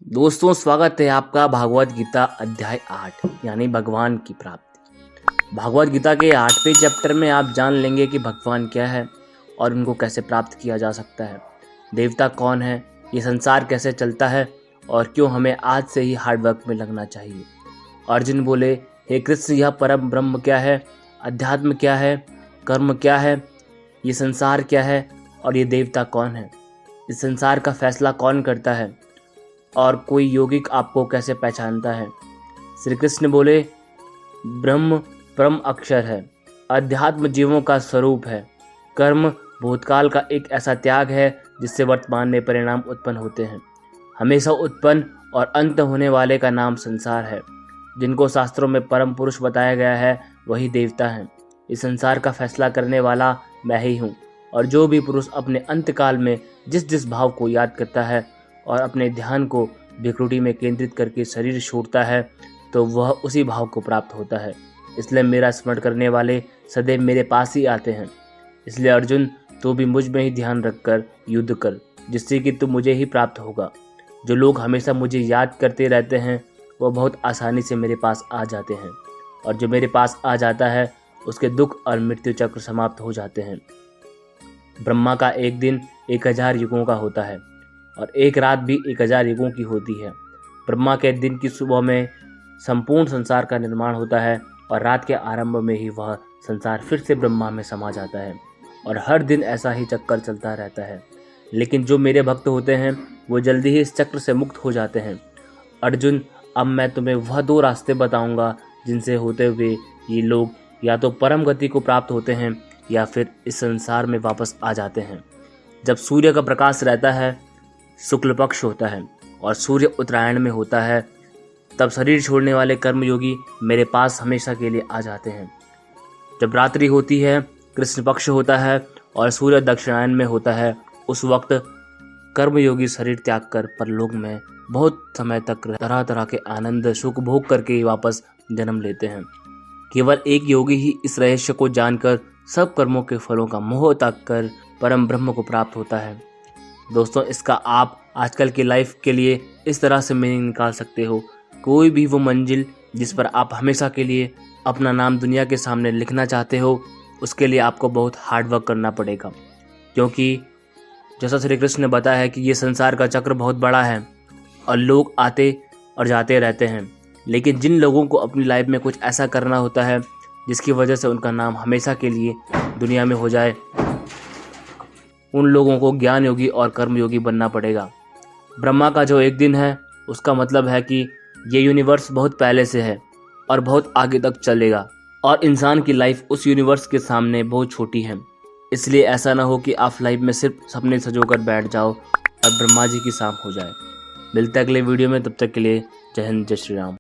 दोस्तों, स्वागत है आपका भागवत गीता अध्याय 8 यानी भगवान की प्राप्ति। भागवत गीता के 8वें चैप्टर में आप जान लेंगे कि भगवान क्या है और उनको कैसे प्राप्त किया जा सकता है, देवता कौन है, ये संसार कैसे चलता है और क्यों हमें आज से ही हार्ड वर्क में लगना चाहिए। अर्जुन बोले, हे कृष्ण, यह परम ब्रह्म क्या है, अध्यात्म क्या है, कर्म क्या है, ये संसार क्या है और ये देवता कौन है, इस संसार का फैसला कौन करता है और कोई यौगिक आपको कैसे पहचानता है। श्री कृष्ण बोले, ब्रह्म परम अक्षर है, अध्यात्म जीवों का स्वरूप है, कर्म भूतकाल का एक ऐसा त्याग है जिससे वर्तमान में परिणाम उत्पन्न होते हैं। हमेशा उत्पन्न और अंत होने वाले का नाम संसार है। जिनको शास्त्रों में परम पुरुष बताया गया है वही देवता हैं। इस संसार का फैसला करने वाला मैं ही हूँ, और जो भी पुरुष अपने अंतकाल में जिस जिस भाव को याद करता है और अपने ध्यान को विकृति में केंद्रित करके शरीर छोड़ता है तो वह उसी भाव को प्राप्त होता है। इसलिए मेरा स्मरण करने वाले सदैव मेरे पास ही आते हैं। इसलिए अर्जुन, तू भी मुझ में ही ध्यान रखकर युद्ध कर, जिससे कि तू मुझे ही प्राप्त होगा। जो लोग हमेशा मुझे याद करते रहते हैं वह बहुत आसानी से मेरे पास आ जाते हैं, और जो मेरे पास आ जाता है उसके दुख और मृत्यु चक्र समाप्त हो जाते हैं। ब्रह्मा का एक दिन 1000 युगों का होता है और एक रात भी 1000 युगों की होती है। ब्रह्मा के दिन की सुबह में संपूर्ण संसार का निर्माण होता है और रात के आरंभ में ही वह संसार फिर से ब्रह्मा में समा जाता है, और हर दिन ऐसा ही चक्कर चलता रहता है। लेकिन जो मेरे भक्त होते हैं वो जल्दी ही इस चक्र से मुक्त हो जाते हैं। अर्जुन, अब मैं तुम्हें वह 2 रास्ते बताऊंगा जिनसे होते हुए ये लोग या तो परम गति को प्राप्त होते हैं या फिर इस संसार में वापस आ जाते हैं। जब सूर्य का प्रकाश रहता है, शुक्ल पक्ष होता है और सूर्य उत्तरायण में होता है, तब शरीर छोड़ने वाले कर्मयोगी मेरे पास हमेशा के लिए आ जाते हैं। जब रात्रि होती है, कृष्ण पक्ष होता है और सूर्य दक्षिणायन में होता है, उस वक्त कर्मयोगी शरीर त्याग कर परलोक में बहुत समय तक तरह तरह के आनंद सुख भोग करके वापस जन्म लेते हैं। केवल एक योगी ही इस रहस्य को जानकर सब कर्मों के फलों का मोह त्याग कर परम ब्रह्म को प्राप्त होता है। दोस्तों, इसका आप आजकल की लाइफ के लिए इस तरह से मीनिंग निकाल सकते हो। कोई भी वो मंजिल जिस पर आप हमेशा के लिए अपना नाम दुनिया के सामने लिखना चाहते हो, उसके लिए आपको बहुत हार्ड वर्क करना पड़ेगा। क्योंकि जैसा श्री कृष्ण ने बताया है कि ये संसार का चक्र बहुत बड़ा है और लोग आते और जाते रहते हैं। लेकिन जिन लोगों को अपनी लाइफ में कुछ ऐसा करना होता है जिसकी वजह से उनका नाम हमेशा के लिए दुनिया में हो जाए, उन लोगों को ज्ञान योगी और कर्मयोगी बनना पड़ेगा। ब्रह्मा का जो एक दिन है उसका मतलब है कि ये यूनिवर्स बहुत पहले से है और बहुत आगे तक चलेगा, और इंसान की लाइफ उस यूनिवर्स के सामने बहुत छोटी है। इसलिए ऐसा ना हो कि आप लाइफ में सिर्फ सपने सजोकर बैठ जाओ और ब्रह्मा जी की शाम हो जाए। मिलते हैं अगले वीडियो में, तब तक के लिए जय हिंद, जय श्री राम।